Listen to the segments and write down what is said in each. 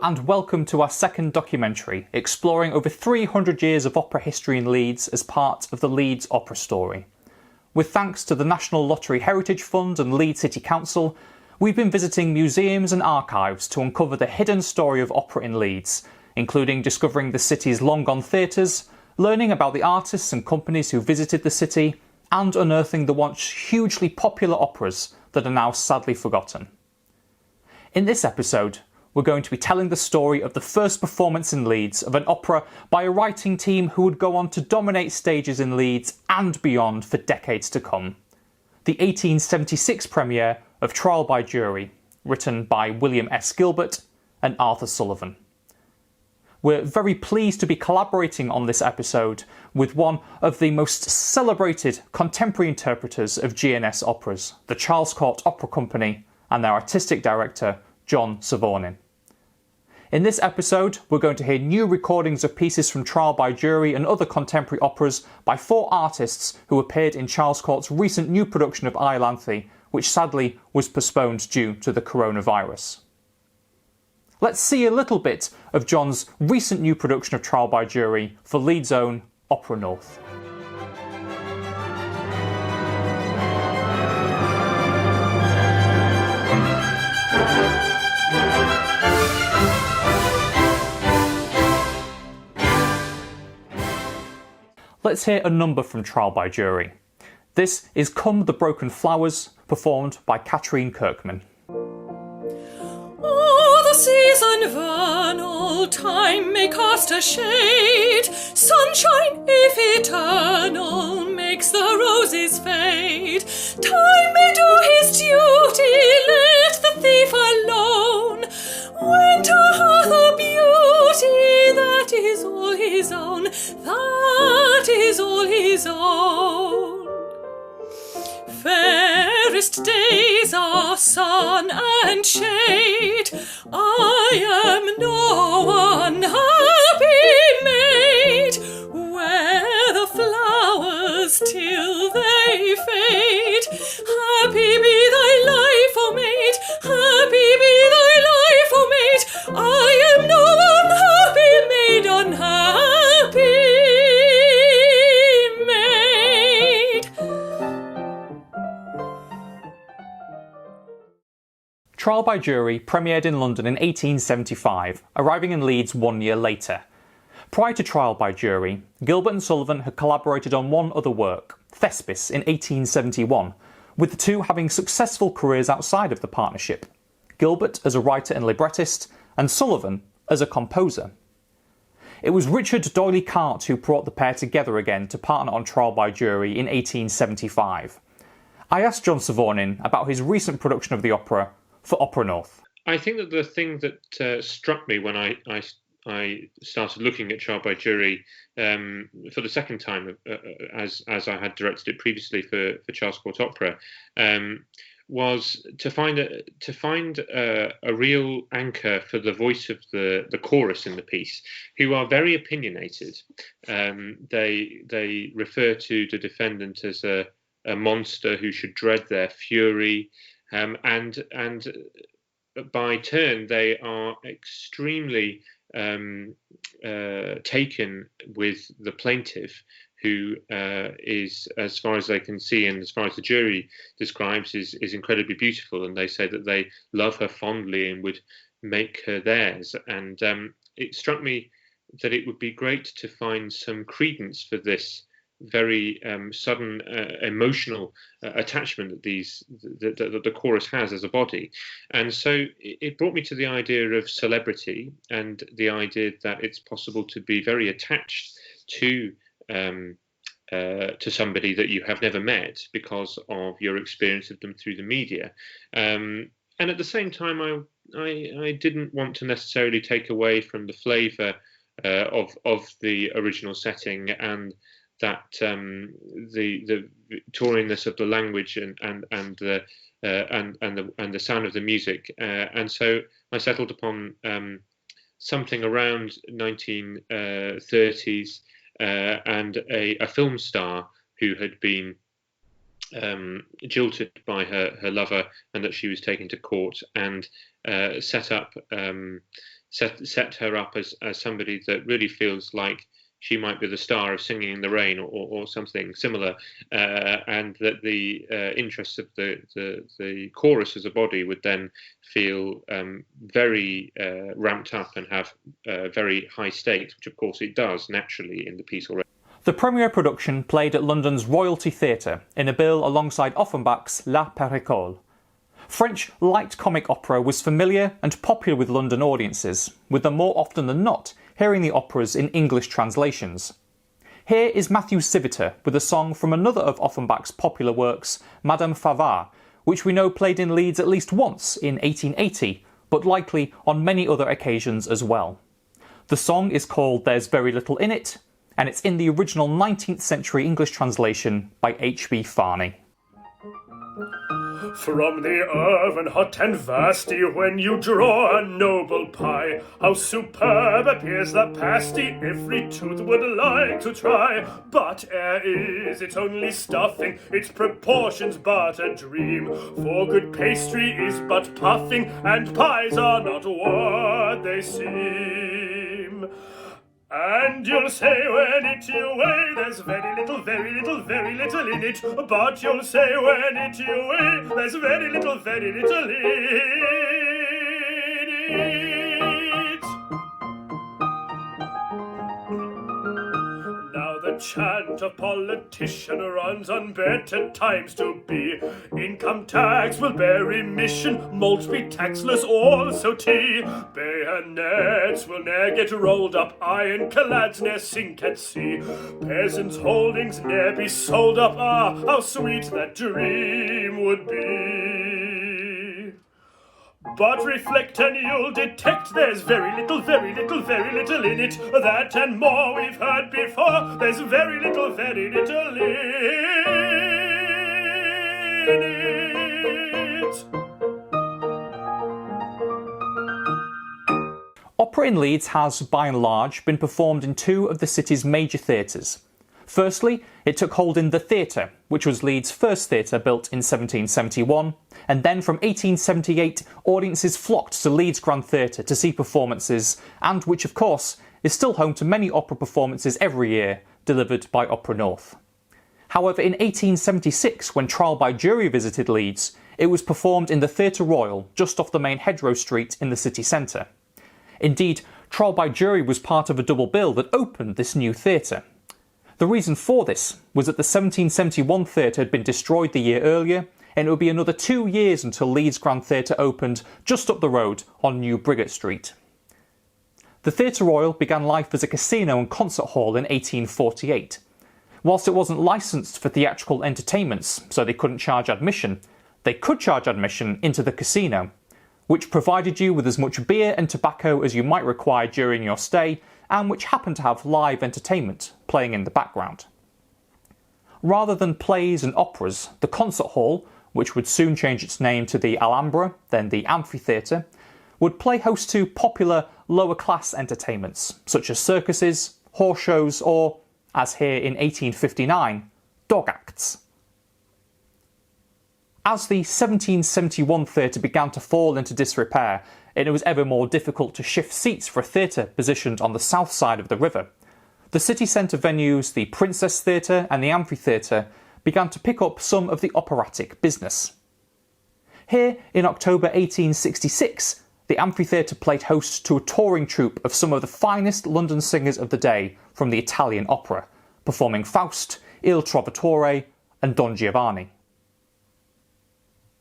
and welcome to our second documentary, exploring over 300 years of opera history in Leeds as part of the Leeds Opera Story. With thanks to the National Lottery Heritage Fund and Leeds City Council, we've been visiting museums and archives to uncover the hidden story of opera in Leeds, including discovering the city's long-gone theatres, learning about the artists and companies who visited the city, and unearthing the once hugely popular operas that are now sadly forgotten. In this episode, we're going to be telling the story of the first performance in Leeds of an opera by a writing team who would go on to dominate stages in Leeds and beyond for decades to come. The 1876 premiere of Trial by Jury, written by William S. Gilbert and Arthur Sullivan. We're very pleased to be collaborating on this episode with one of the most celebrated contemporary interpreters of GNS operas, the Charles Court Opera Company, and their artistic director, John Savournin. In this episode, we're going to hear new recordings of pieces from Trial by Jury and other contemporary operas by 4 artists who appeared in Charles Court's recent new production of Iolanthe, which sadly was postponed due to the coronavirus. Let's see a little bit of John's recent new production of Trial by Jury for Leeds' own Opera North. Let's hear a number from Trial by Jury. This is Come the Broken Flowers, performed by Catrine Kirkman. Oh, the season vernal, time may cast a shade, sunshine, if eternal, makes the roses fade. Time may do his duty, let the thief alone. Winter hath a beauty, that is all his own, that is all his own. Fairest days are sun and shade, I am no unhappy maid, where the flowers till they fade. Happy be thy life, O maid, happy be thy life, O maid, I am no unhappy maid, unhappy maid. Trial by Jury premiered in London in 1875, arriving in Leeds 1 year later. Prior to Trial by Jury, Gilbert and Sullivan had collaborated on one other work, Thespis, in 1871, with the two having successful careers outside of the partnership, Gilbert as a writer and librettist, and Sullivan as a composer. It was Richard D'Oyly Carte who brought the pair together again to partner on Trial by Jury in 1875. I asked John Savournin about his recent production of the opera for Opera North. I think that the thing that struck me when I started looking at Trial by Jury for the second time, as I had directed it previously for Charles Court Opera, was to find a real anchor for the voice of the chorus in the piece, who are very opinionated. They refer to the defendant as a monster who should dread their fury, and by turn they are extremely taken with the plaintiff, who is, as far as they can see and as far as the jury describes, is incredibly beautiful, and they say that they love her fondly and would make her theirs. And it struck me that it would be great to find some credence for this very sudden emotional attachment that the chorus has as a body. And so it brought me to the idea of celebrity and the idea that it's possible to be very attached to somebody that you have never met because of your experience of them through the media. And at the same time, I didn't want to necessarily take away from the flavour of the original setting and that the Victorianness of the language and the sound of the music, and so I settled upon something around 1930s, and a film star who had been jilted by her lover, and that she was taken to court and set up set her up as somebody that really feels like she might be the star of Singing in the Rain or something similar, and that the interests of the chorus as a body would then feel very ramped up and have very high stakes, which of course it does naturally in the piece already. The premiere production played at London's Royalty Theatre in a bill alongside Offenbach's La Péricole. French light comic opera was familiar and popular with London audiences, with them more often than not hearing the operas in English translations. Here is Matthew Siviter with a song from another of Offenbach's popular works, Madame Favart, which we know played in Leeds at least once in 1880, but likely on many other occasions as well. The song is called There's Very Little in It, and it's in the original 19th century English translation by H.B. Farney. From the oven hot and vasty, when you draw a noble pie, how superb appears the pasty, every tooth would like to try. But is it only stuffing, its proportions but a dream, for good pastry is but puffing, and pies are not what they seem. And you'll say when it you weigh, there's very little in it. But you'll say when it you weigh, there's very little in it. Now the chant of politician runs on better times to be. Income tax will bear remission, malt be taxless, also tea. Bayonets will ne'er get rolled up, ironclads ne'er sink at sea. Peasants' holdings ne'er be sold up, ah, how sweet that dream would be. But reflect and you'll detect there's very little in it. That and more we've heard before, there's very little in it. Opera in Leeds has, by and large, been performed in two of the city's major theatres. Firstly, it took hold in the Theatre, which was Leeds' first theatre built in 1771, and then from 1878 audiences flocked to Leeds Grand Theatre to see performances, and which of course is still home to many opera performances every year, delivered by Opera North. However, in 1876, when Trial by Jury visited Leeds, it was performed in the Theatre Royal, just off the main Hedgerow Street in the city centre. Indeed, Trial by Jury was part of a double bill that opened this new theatre. The reason for this was that the 1771 theatre had been destroyed the year earlier, and it would be another 2 years until Leeds Grand Theatre opened just up the road on New Briggate Street. The Theatre Royal began life as a casino and concert hall in 1848. Whilst it wasn't licensed for theatrical entertainments, so they couldn't charge admission, they could charge admission into the casino, which provided you with as much beer and tobacco as you might require during your stay, and which happened to have live entertainment playing in the background. Rather than plays and operas, the concert hall, which would soon change its name to the Alhambra, then the Amphitheatre, would play host to popular lower-class entertainments, such as circuses, horse shows, or, as here in 1859, dog acts. As the 1771 theatre began to fall into disrepair, and it was ever more difficult to shift seats for a theatre positioned on the south side of the river, the city centre venues, the Princess Theatre and the Amphitheatre, began to pick up some of the operatic business. Here, in October 1866, the Amphitheatre played host to a touring troupe of some of the finest London singers of the day from the Italian opera, performing Faust, Il Trovatore and Don Giovanni.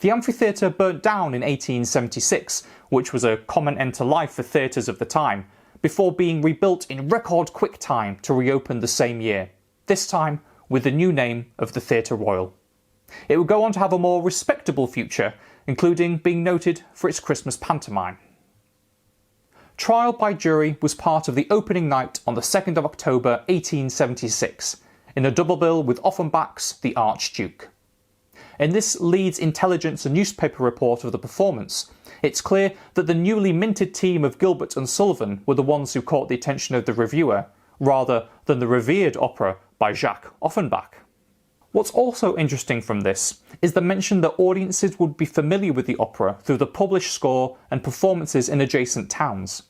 The amphitheatre burnt down in 1876, which was a common end to life for theatres of the time, before being rebuilt in record quick time to reopen the same year, this time with the new name of the Theatre Royal. It would go on to have a more respectable future, including being noted for its Christmas pantomime. Trial by Jury was part of the opening night on the 2nd of October 1876, in a double bill with Offenbach's The Archduke. In this Leeds Intelligence and newspaper report of the performance, it's clear that the newly minted team of Gilbert and Sullivan were the ones who caught the attention of the reviewer, rather than the revered opera by Jacque Offenbach. What's also interesting from this is the mention that audiences would be familiar with the opera through the published score and performances in adjacent towns.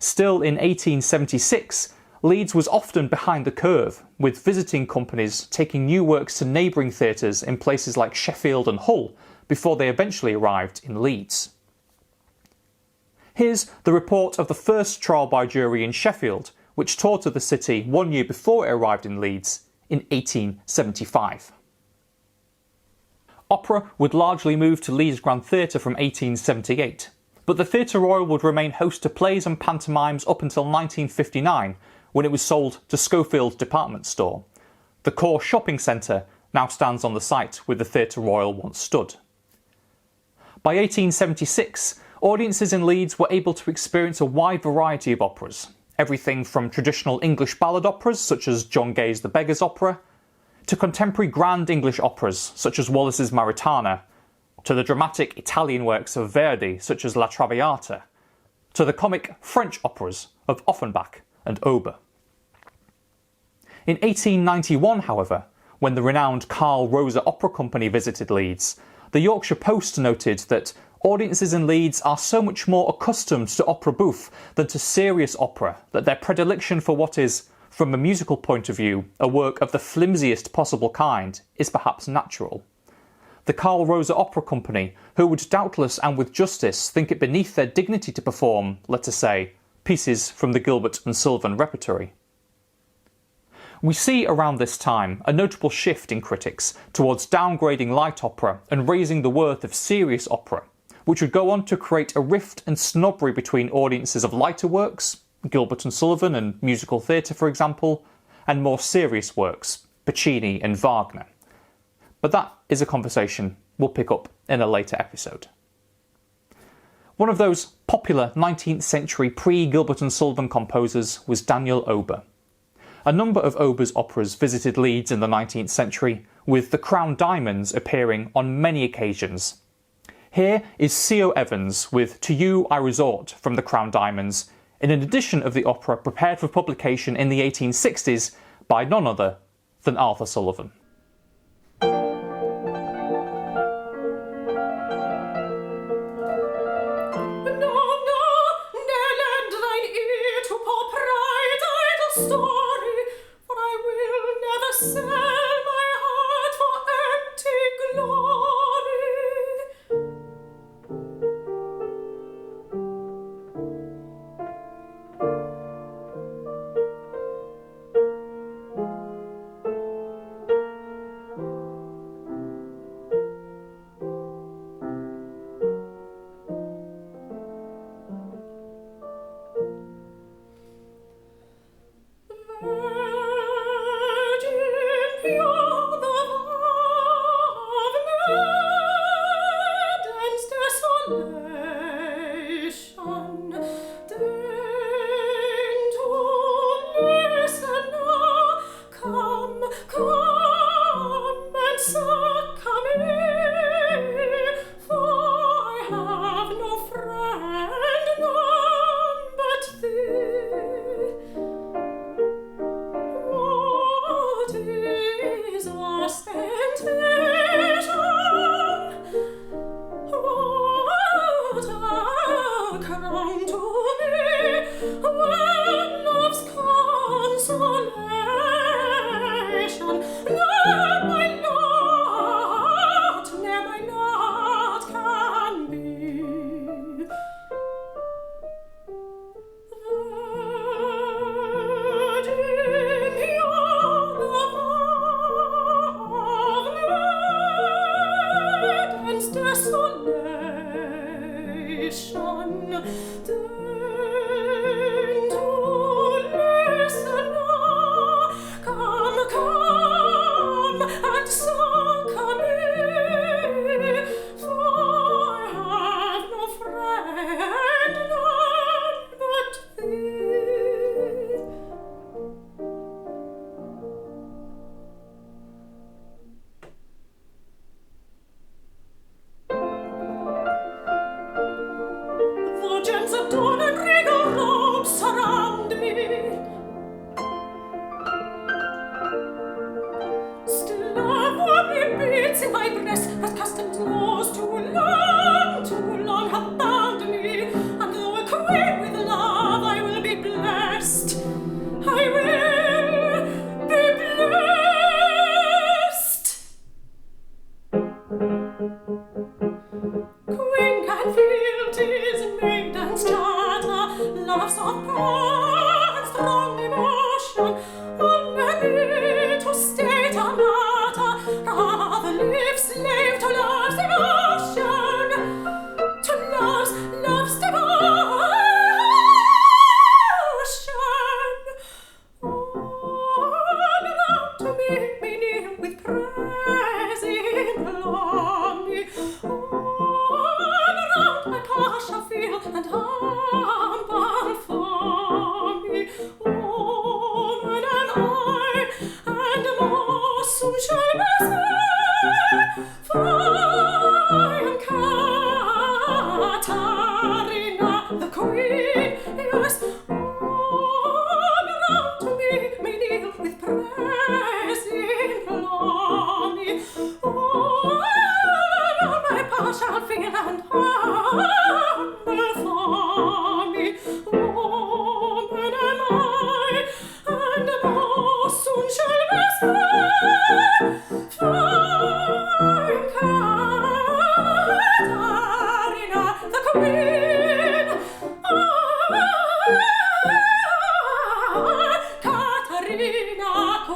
Still, in 1876, Leeds was often behind the curve, with visiting companies taking new works to neighbouring theatres in places like Sheffield and Hull before they eventually arrived in Leeds. Here's the report of the first trial by jury in Sheffield, which toured the city 1 year before it arrived in Leeds in 1875. Opera would largely move to Leeds Grand Theatre from 1878, but the Theatre Royal would remain host to plays and pantomimes up until 1959, when it was sold to Schofield's department store. The core shopping centre now stands on the site where the Theatre Royal once stood. By 1876, audiences in Leeds were able to experience a wide variety of operas, everything from traditional English ballad operas such as John Gay's The Beggar's Opera, to contemporary grand English operas such as Wallace's Maritana, to the dramatic Italian works of Verdi such as La Traviata, to the comic French operas of Offenbach and Auber. In 1891, however, when the renowned Carl Rosa Opera Company visited Leeds, the Yorkshire Post noted that audiences in Leeds are so much more accustomed to opera bouffe than to serious opera that their predilection for what is, from a musical point of view, a work of the flimsiest possible kind is perhaps natural. The Carl Rosa Opera Company, who would doubtless and with justice think it beneath their dignity to perform, let us say, pieces from the Gilbert and Sullivan repertory. We see around this time a notable shift in critics towards downgrading light opera and raising the worth of serious opera, which would go on to create a rift and snobbery between audiences of lighter works, Gilbert and Sullivan and musical theatre for example, and more serious works, Puccini and Wagner. But that is a conversation we'll pick up in a later episode. One of those popular 19th century pre-Gilbert and Sullivan composers was Daniel Auber. A number of Auber's operas visited Leeds in the 19th century, with the Crown Diamonds appearing on many occasions. Here is Llio Evans with To You I Resort from the Crown Diamonds, in an edition of the opera prepared for publication in the 1860s by none other than Arthur Sullivan.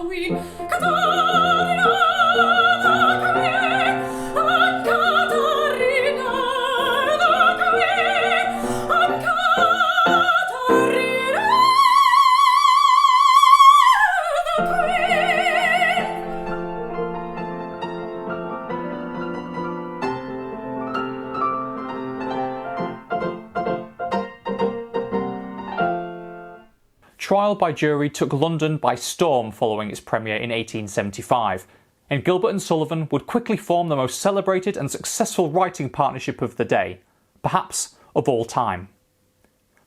we Catrine, Trial by Jury took London by storm following its premiere in 1875, and Gilbert and Sullivan would quickly form the most celebrated and successful writing partnership of the day, perhaps of all time.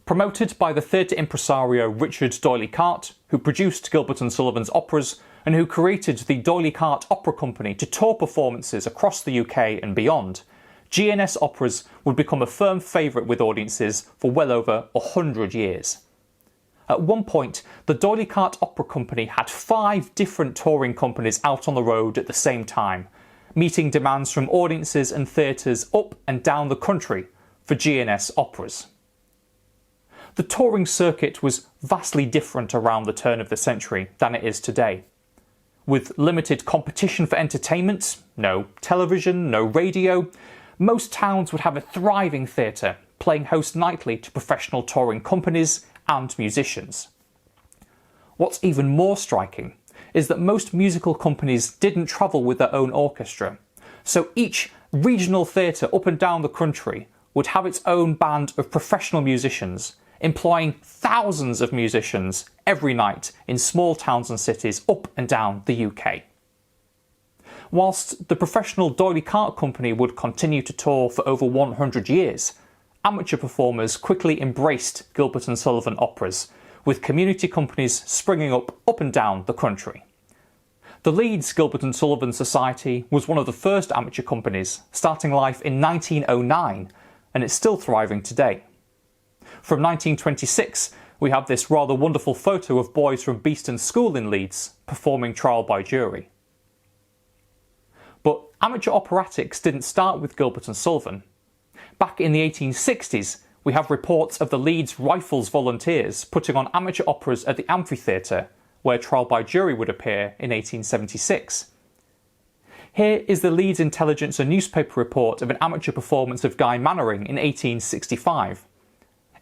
Promoted by the theatre impresario Richard D'Oyly Carte, who produced Gilbert and Sullivan's operas and who created the D'Oyly Carte Opera Company to tour performances across the UK and beyond, GNS operas would become a firm favourite with audiences for well over 100 years. At one point, the D'Oyly Carte Opera Company had 5 different touring companies out on the road at the same time, meeting demands from audiences and theatres up and down the country for GNS operas. The touring circuit was vastly different around the turn of the century than it is today. With limited competition for entertainment, no television, no radio, most towns would have a thriving theatre, playing host nightly to professional touring companies and musicians. What's even more striking is that most musical companies didn't travel with their own orchestra, so each regional theatre up and down the country would have its own band of professional musicians, employing thousands of musicians every night in small towns and cities up and down the UK. Whilst the professional D'Oyly Carte Company would continue to tour for over 100 years, amateur performers quickly embraced Gilbert and Sullivan operas, with community companies springing up and down the country. The Leeds Gilbert and Sullivan Society was one of the first amateur companies, starting life in 1909, and it's still thriving today. From 1926, we have this rather wonderful photo of boys from Beeston School in Leeds performing Trial by Jury. But amateur operatics didn't start with Gilbert and Sullivan. Back in the 1860s, we have reports of the Leeds Rifles Volunteers putting on amateur operas at the amphitheatre, where Trial by Jury would appear in 1876. Here is the Leeds Intelligencer newspaper report of an amateur performance of Guy Mannering in 1865.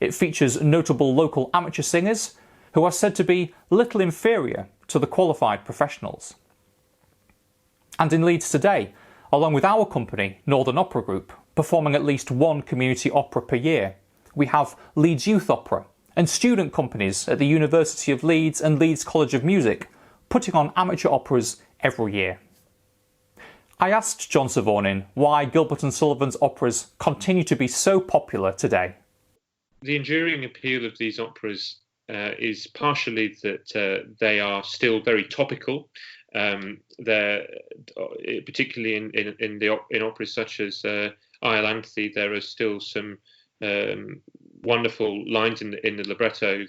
It features notable local amateur singers who are said to be little inferior to the qualified professionals. And in Leeds today, along with our company, Northern Opera Group, performing at least one community opera per year, we have Leeds Youth Opera and student companies at the University of Leeds and Leeds College of Music putting on amateur operas every year. I asked John Savournin why Gilbert and Sullivan's operas continue to be so popular today. The enduring appeal of these operas is partially that they are still very topical. They're particularly in operas such as Iolanthe, there are still some wonderful lines in the libretto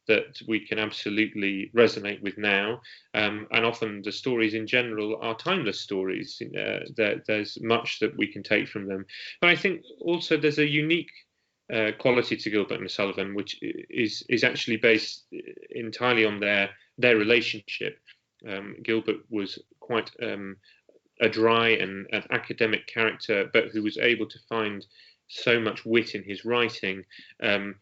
that we can absolutely resonate with now, and often the stories in general are timeless stories. There's much that we can take from them, but I think also there's a unique quality to Gilbert and Sullivan, which is actually based entirely on their relationship. Gilbert was quite a dry and an academic character, but who was able to find so much wit in his writing, and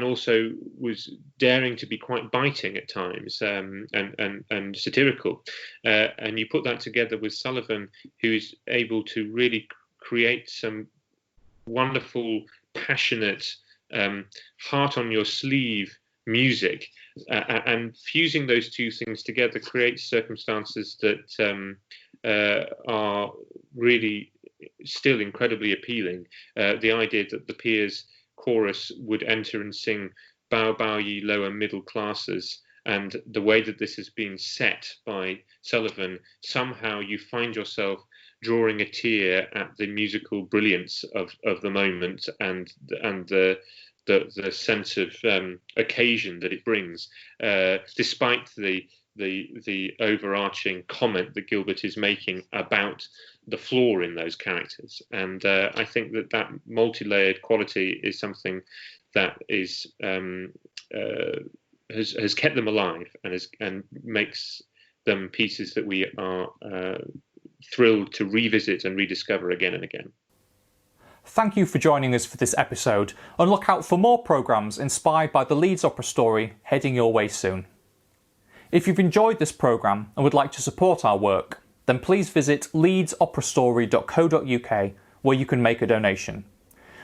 also was daring to be quite biting at times, and satirical. And you put that together with Sullivan, who is able to really create some wonderful, passionate, heart on your sleeve music, and fusing those two things together creates circumstances that are really still incredibly appealing. The idea that the peers chorus would enter and sing "Bow, bow, ye lower middle classes," and the way that this has been set by Sullivan, somehow you find yourself drawing a tear at the musical brilliance of the moment and the sense of occasion that it brings, despite the overarching comment that Gilbert is making about the flaw in those characters. And I think that multi-layered quality is something that has kept them alive and makes them pieces that we are thrilled to revisit and rediscover again and again. Thank you for joining us for this episode, and look out for more programmes inspired by the Leeds Opera Story heading your way soon. If you've enjoyed this programme and would like to support our work, then please visit leedsoperastory.co.uk, where you can make a donation.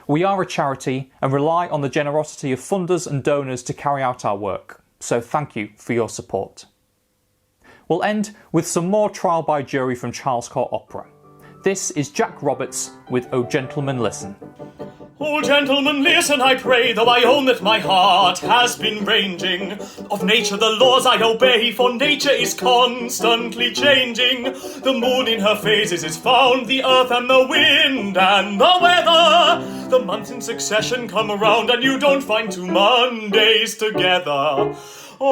We are a charity and rely on the generosity of funders and donors to carry out our work, so thank you for your support. We'll end with some more trial by jury from Charles Court Opera. This is Jack Roberts with O Gentlemen Listen. Oh, gentlemen, listen, I pray, though I own that my heart has been ranging. Of nature the laws I obey, for nature is constantly changing. The moon in her phases is found, the earth and the wind and the weather. The months in succession come around, and you don't find 2 Mondays together. Oh,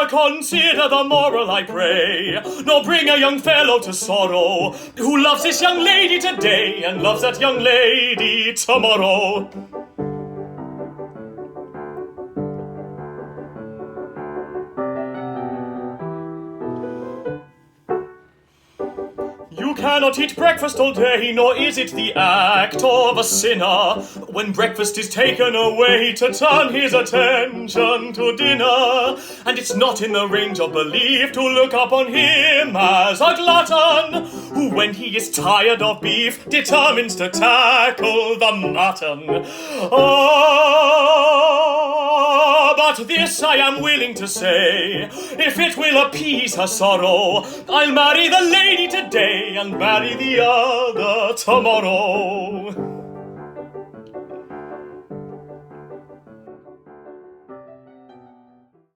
consider the moral, I pray, nor bring a young fellow to sorrow, who loves this young lady today and loves that young lady tomorrow. You cannot eat breakfast all day, nor is it the act of a sinner, when breakfast is taken away, to turn his attention to dinner. And it's not in the range of belief to look upon him as a glutton, who when he is tired of beef determines to tackle the mutton. Oh, but this I am willing to say, if it will appease her sorrow, I'll marry the lady today and marry the other tomorrow.